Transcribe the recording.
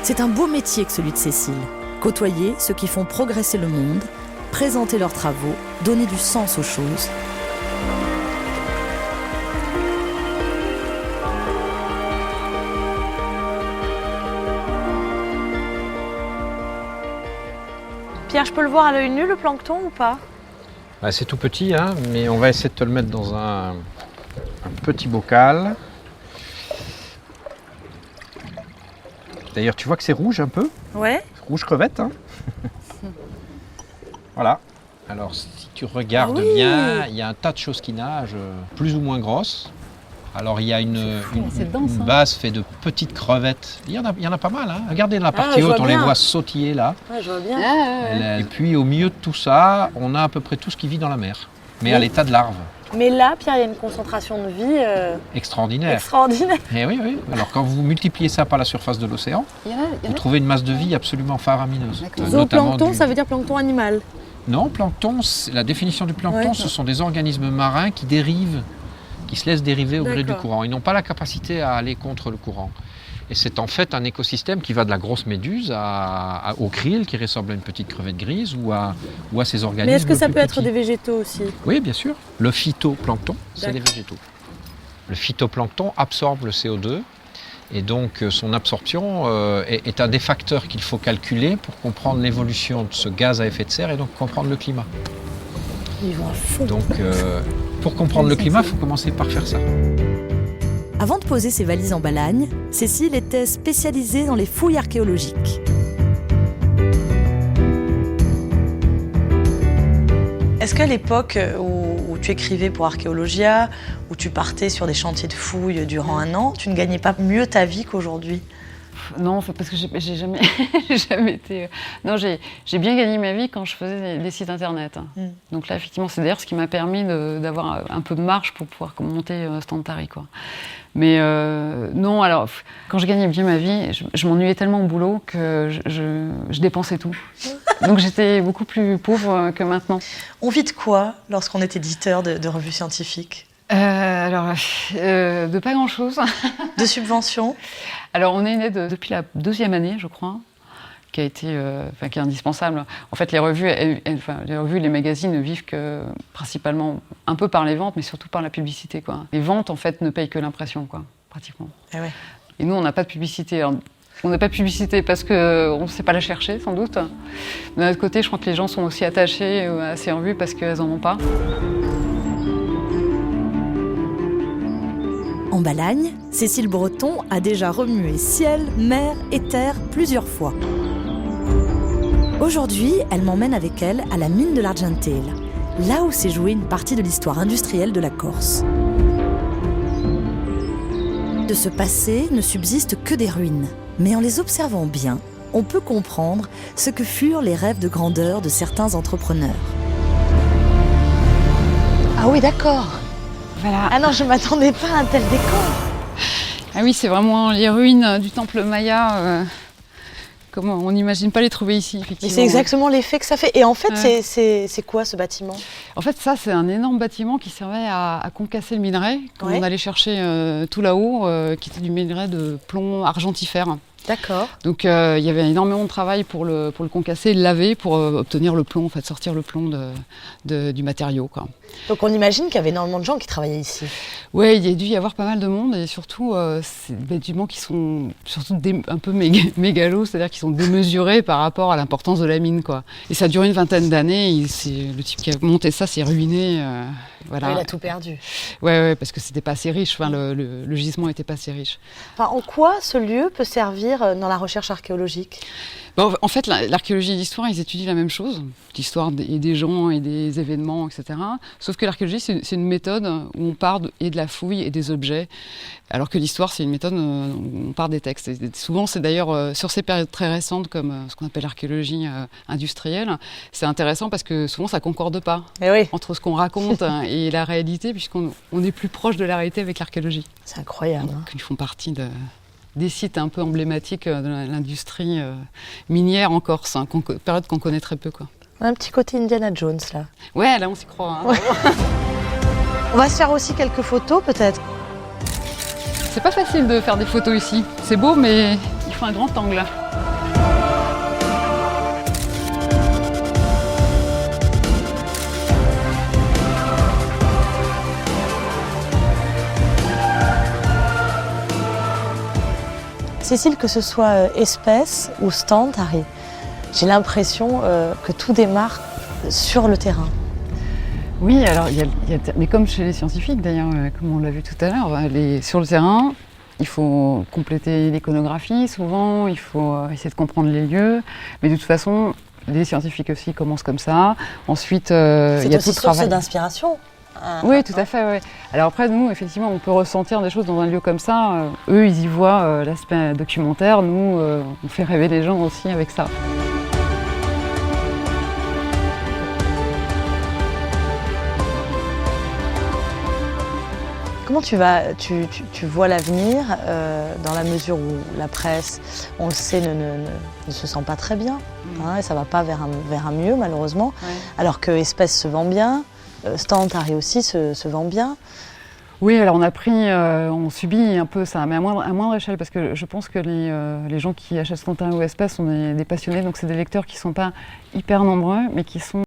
C'est un beau métier que celui de Cécile. Côtoyer ceux qui font progresser le monde, présenter leurs travaux, donner du sens aux choses. Pierre, je peux le voir à l'œil nu, le plancton, ou pas? C'est tout petit, hein, mais on va essayer de te le mettre dans un petit bocal. D'ailleurs, tu vois que c'est rouge un peu? Ouais. Rouge crevette, hein. Voilà. Alors, si tu regardes bien, il y a un tas de choses qui nagent, plus ou moins grosses. Alors, il y a une base faite de petites crevettes. Il y en a pas mal, hein. Regardez la partie haute, on les voit sautiller là. Ouais, je vois bien. Et puis, au milieu de tout ça, on a à peu près tout ce qui vit dans la mer, mais à l'état de larve. Mais là, Pierre, il y a une concentration de vie Extraordinaire. extraordinaire. Et oui, oui. Alors, quand vous multipliez ça par la surface de l'océan, vous trouvez une masse de vie absolument faramineuse. Zooplancton, ça veut dire plancton animal? Non, plancton, la définition du plancton, ce sont des organismes marins qui dérivent, qui se laissent dériver au gré du courant. Ils n'ont pas la capacité à aller contre le courant. Et c'est en fait un écosystème qui va de la grosse méduse au krill, qui ressemble à une petite crevette grise, ou à ces organismes. Mais est-ce que ça peut être petits. des végétaux aussi? Oui, bien sûr. Le phytoplancton, c'est des végétaux. Le phytoplancton absorbe le CO2. Et donc son absorption est un des facteurs qu'il faut calculer pour comprendre l'évolution de ce gaz à effet de serre et donc comprendre le climat. Ils vont à fond. Donc pour comprendre le climat, il faut commencer par faire ça. Avant de poser ses valises en Balagne, Cécile était spécialisée dans les fouilles archéologiques. Est-ce qu'à l'époque où tu écrivais pour Archéologia, où tu partais sur des chantiers de fouilles durant un an, tu ne gagnais pas mieux ta vie qu'aujourd'hui? Non, parce que j'ai jamais, jamais été... Non, j'ai bien gagné ma vie quand je faisais des sites internet. Donc là, effectivement, c'est d'ailleurs ce qui m'a permis d'avoir un peu de marge pour pouvoir monter Stantari, quoi. Mais non, alors, quand je gagnais bien ma vie, je m'ennuyais tellement au boulot que je dépensais tout. Donc j'étais beaucoup plus pauvre que maintenant. On vit de quoi lorsqu'on est éditeur de revues scientifiques? De pas grand-chose. De subventions? Alors, on est né depuis la 2e année, je crois, qui a été, qui est indispensable. En fait, les revues, les magazines ne vivent que principalement un peu par les ventes, mais surtout par la publicité, quoi. Les ventes, en fait, ne payent que l'impression, quoi, pratiquement. Ah ouais. Et nous, on n'a pas de publicité. Alors, on n'a pas de publicité parce qu'on ne sait pas la chercher, sans doute. D'un autre côté, je crois que les gens sont aussi attachés à ces revues parce qu'elles n'en ont pas. En Balagne, Cécile Breton a déjà remué ciel, mer et terre plusieurs fois. Aujourd'hui, elle m'emmène avec elle à la mine de l'Argenteuil, là où s'est jouée une partie de l'histoire industrielle de la Corse. De ce passé ne subsistent que des ruines, mais en les observant bien, on peut comprendre ce que furent les rêves de grandeur de certains entrepreneurs. Ah oui, d'accord. Voilà. Ah non, je ne m'attendais pas à un tel décor. Ah oui, c'est vraiment les ruines du temple Maya. Comment on n'imagine pas les trouver ici, effectivement. Mais c'est exactement l'effet que ça fait. Et en fait, c'est quoi ce bâtiment? En fait, ça, c'est un énorme bâtiment qui servait à concasser le minerai quand on allait chercher tout là-haut, qui était du minerai de plomb argentifère. D'accord. Donc il y avait énormément de travail pour le concasser, le laver, pour obtenir le plomb, en fait, sortir le plomb du matériau, quoi. Donc on imagine qu'il y avait énormément de gens qui travaillaient ici. Oui, il y a dû y avoir pas mal de monde, et surtout c'est des bâtiments qui sont surtout un peu mégalos, c'est-à-dire qui sont démesurés par rapport à l'importance de la mine, quoi. Et ça a duré une 20aine d'années, le type qui a monté ça s'est ruiné. Voilà. Il a tout perdu. Ouais, parce que c'était pas assez riche, enfin, le gisement était pas assez riche. Enfin, en quoi ce lieu peut servir dans la recherche archéologique? Bon, en fait, l'archéologie et l'histoire, ils étudient la même chose, l'histoire des gens et des événements, etc. Sauf que l'archéologie, c'est une méthode où on part de la fouille et des objets, alors que l'histoire, c'est une méthode où on part des textes. Et souvent, c'est d'ailleurs sur ces périodes très récentes, comme ce qu'on appelle l'archéologie industrielle, c'est intéressant parce que souvent, ça concorde pas entre ce qu'on raconte et la réalité, puisqu'on est plus proche de la réalité avec l'archéologie. C'est incroyable. Donc, ils font partie des sites un peu emblématiques de l'industrie minière en Corse, période qu'on connaît très peu, quoi. On a un petit côté Indiana Jones, là. Ouais, là, on s'y croit. Hein. Ouais. On va se faire aussi quelques photos, peut-être. C'est pas facile de faire des photos ici. C'est beau, mais il faut un grand angle. Cécile, que ce soit Espèce ou Stand-Harry, j'ai l'impression que tout démarre sur le terrain. Oui, alors, mais comme chez les scientifiques d'ailleurs, comme on l'a vu tout à l'heure, sur le terrain, il faut compléter l'iconographie souvent, il faut essayer de comprendre les lieux, mais de toute façon, les scientifiques aussi commencent comme ça. Ensuite, il y a tout le travail. C'est aussi source d'inspiration. Oui, tout à fait. Ouais. Alors après, nous, effectivement, on peut ressentir des choses dans un lieu comme ça. Eux, ils y voient l'aspect documentaire. Nous, on fait rêver les gens aussi avec ça. Comment tu vois l'avenir dans la mesure où la presse, on le sait, ne se sent pas très bien, et ça ne va pas vers un mieux malheureusement, alors que Espèce se vend bien, Stand-Harry aussi se vend bien. Oui, alors on subit un peu ça, mais à moindre échelle, parce que je pense que les gens qui achètent Stand-Harry ou Espèce sont des passionnés, donc c'est des lecteurs qui ne sont pas hyper nombreux, mais qui sont